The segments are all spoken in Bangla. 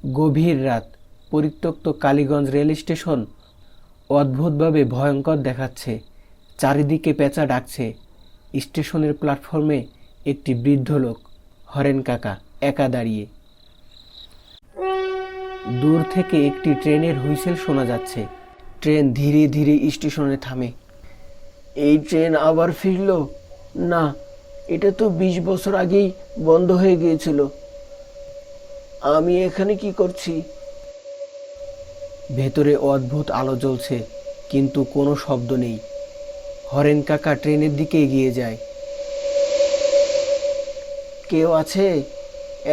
গভীর রাত, পরিত্যক্ত কালীগঞ্জ রেল স্টেশন অদ্ভুতভাবে ভয়ঙ্কর দেখাচ্ছে। চারিদিকে পেঁচা ডাকছে। স্টেশনের প্ল্যাটফর্মে একটি বৃদ্ধ লোক, হরেন কাকা, একা দাঁড়িয়ে। দূর থেকে একটি ট্রেনের হুইসেল শোনা যাচ্ছে। ট্রেন ধীরে ধীরে স্টেশনে থামে। এই ট্রেন আবার ফিরল? না, এটা তো 20 বছর আগেই বন্ধ হয়ে গিয়েছিল। আমি এখানে কি করছি? ভেতরে অদ্ভুত আলো জ্বলছে, কিন্তু কোনো শব্দ নেই। হরেন কাকা ট্রেনের দিকে এগিয়ে যায়। কেউ আছে?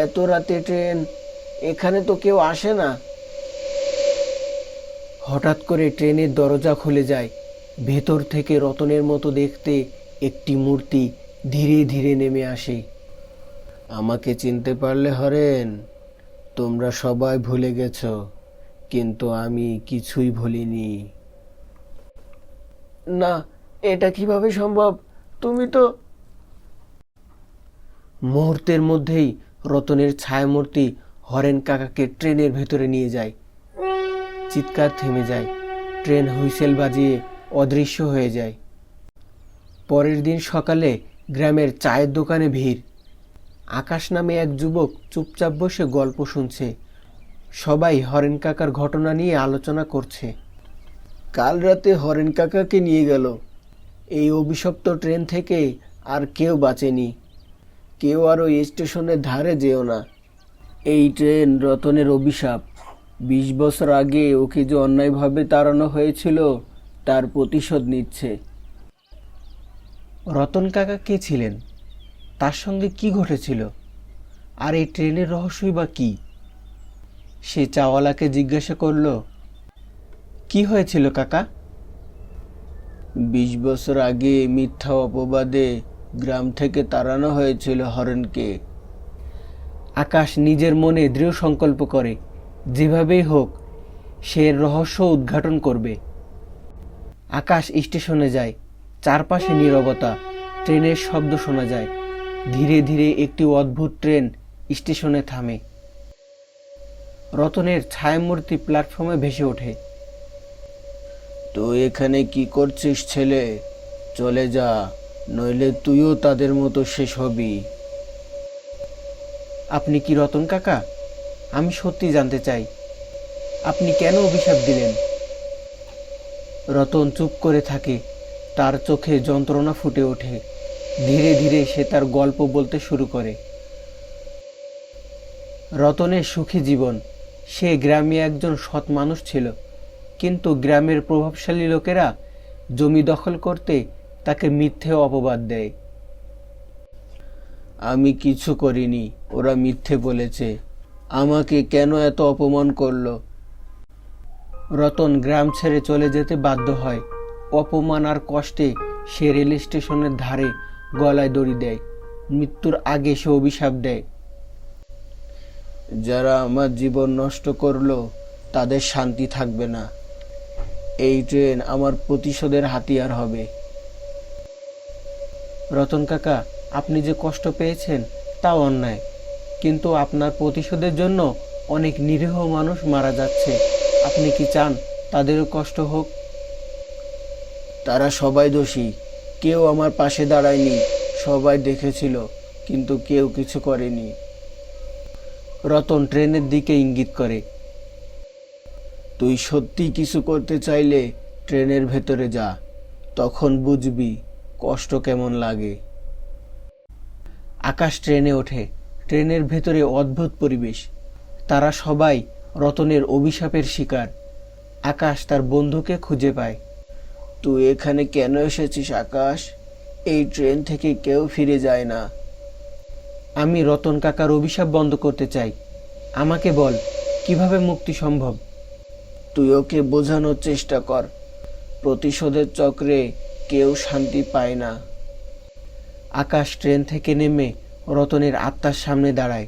এত রাতে ট্রেন, এখানে তো কেউ আসে না। হঠাৎ করে ট্রেনের দরজা খুলে যায়। ভেতর থেকে রতনের মতো দেখতে একটি মূর্তি ধীরে ধীরে নেমে আসে। আমাকে চিনতে পারলে হরেন? তোমরা সবাই ভুলে গেছ, কিন্তু আমি কিছুই ভুলিনি। না, এটা কিভাবে সম্ভব? তুমি তো... মুহূর্তের মধ্যেই রতনের ছায়ামূর্তি হরেন কাকাকে ট্রেনের ভেতরে নিয়ে যায়। চিৎকার থেমে যায়। ট্রেন হুইসেল বাজিয়ে অদৃশ্য হয়ে যায়। পরের দিন সকালে গ্রামের চায়ের দোকানে ভিড়। আকাশ নামে এক যুবক চুপচাপ বসে গল্প শুনছে। সবাই হরেন কাকার ঘটনা নিয়ে আলোচনা করছে। কাল রাতে হরেন কাকাকে নিয়ে গেল। এই অভিশপ্ত ট্রেন থেকে আর কেউ বাঁচেনি। কেউ আর ওই স্টেশনের ধারে যেও না। এই ট্রেন রতনের অভিশাপ। 20 বছর আগে ওকে যে অন্যায়ভাবে তাড়ানো হয়েছিল, তার প্রতিশোধ নিচ্ছে। রতন কাকা কে ছিলেন? তার সঙ্গে কি ঘটেছিল? আর এই ট্রেনের রহস্যই বা কি? সে চাওয়ালাকে জিজ্ঞাসা করল, কি হয়েছিল কাকা? 20 বছর আগে মিথ্যা অপবাদে গ্রাম থেকে তাড়ানো হয়েছিল হরেনকে। আকাশ নিজের মনে দৃঢ় সংকল্প করে, যেভাবেই হোক সে রহস্য উদ্ঘাটন করবে। আকাশ স্টেশনে যায়। চারপাশে নীরবতা। ট্রেনের শব্দ শোনা যায়। ধীরে ধীরে একটি অদ্ভুত ট্রেন স্টেশনে থামে। রতনের ছায়ামূর্তি প্ল্যাটফর্মে ভেসে ওঠে। তুই এখানে কি করছিস ছেলে? চলে যা, নইলে তুইও তাদের মতো শেষ হবি। আপনি কি রতন কাকা? আমি সত্যি জানতে চাই, আপনি কেন অভিশাপ দিলেন? রতন চুপ করে থাকে। তার চোখে যন্ত্রণা ফুটে ওঠে। ধীরে ধীরে সে তার গল্প বলতে শুরু করে। রতনের সুখী জীবন। সে গ্রামে একজন সৎ মানুষ ছিল, কিন্তু গ্রামের প্রভাবশালী লোকেরা জমি দখল করতে তাকে মিথ্যে অপবাদ দেয়। আমি কিছু করিনি, ওরা মিথ্যে বলেছে। আমাকে কেন এত অপমান করলো? রতন গ্রাম ছেড়ে চলে যেতে বাধ্য হয়। অপমান আর কষ্টে সে রেল স্টেশনের ধারে গলায় দড়ি দেয়। মৃত্যুর আগে সে অভিশাপ দেয়, যারা আমার জীবন নষ্ট করলো তাদের শান্তি থাকবে না। এই ট্রেন আমার প্রতিশোধের হাতিয়ার হবে। রতন কাকা, আপনি যে কষ্ট পেয়েছেন তা অন্যায়, কিন্তু আপনার প্রতিশোধের জন্য অনেক নিরীহ মানুষ মারা যাচ্ছে। আপনি কি চান তাদেরও কষ্ট হোক? তারা সবাই দোষী। কেউ আমার পাশে দাঁড়ায়নি। সবাই দেখেছিল, কিন্তু কেউ কিছু করেনি। রতন ট্রেনের দিকে ইঙ্গিত করে। তুই সত্যি কিছু করতে চাইলে ট্রেনের ভেতরে যা, তখন বুঝবি কষ্ট কেমন লাগে। আকাশ ট্রেনে ওঠে। ট্রেনের ভেতরে অদ্ভুত পরিবেশ। তারা সবাই রতনের অভিশাপের শিকার। আকাশ তার বন্ধুকে খুঁজে পায়। তুই এখানে কেন এসেছিস আকাশ? এই ট্রেন থেকে কেউ ফিরে যায় না। আমি রতন কাকার অভিশাপ বন্ধ করতে চাই। আমাকে বল, কিভাবে মুক্তি সম্ভব? তুই ওকে বোঝানোর চেষ্টা কর। প্রতিশোধের চক্রে কেউ শান্তি পায় না। আকাশ ট্রেন থেকে নেমে রতনের আত্মার সামনে দাঁড়ায়।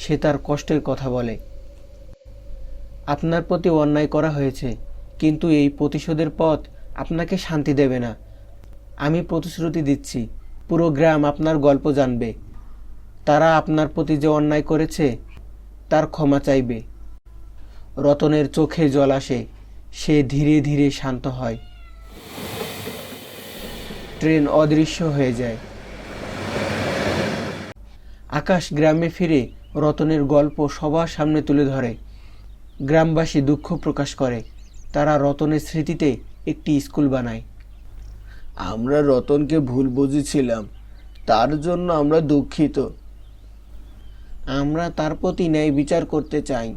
সে তার কষ্টের কথা বলে। আপনার প্রতি অন্যায় করা হয়েছে, কিন্তু এই প্রতিশোধের পথ আপনাকে শান্তি দেবে না। আমি প্রতিশ্রুতি দিচ্ছি, পুরো গ্রাম আপনার গল্প জানবে। তারা আপনার প্রতি যে অন্যায় করেছে তার ক্ষমা চাইবে। রতনের চোখে জল আসে, সে ধীরে ধীরে শান্ত হয়। ট্রেন অদৃশ্য হয়ে যায়। আকাশ গ্রামে ফিরে রতনের গল্প সবার সামনে তুলে ধরে। গ্রামবাসী দুঃখ প্রকাশ করে। তারা রতনের স্মৃতিতে একটি স্কুল বানায়। আমরা রতনকে ভুল বুঝেছিলাম, তার জন্য আমরা দুঃখিত। আমরা তার প্রতি ন্যায় বিচার করতে চাই।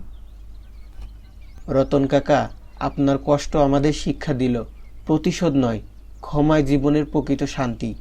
রতন কাকা, আপনার কষ্ট আমাদের শিক্ষা দিল, প্রতিশোধ নয়, ক্ষমায় জীবনের প্রকৃত শান্তি।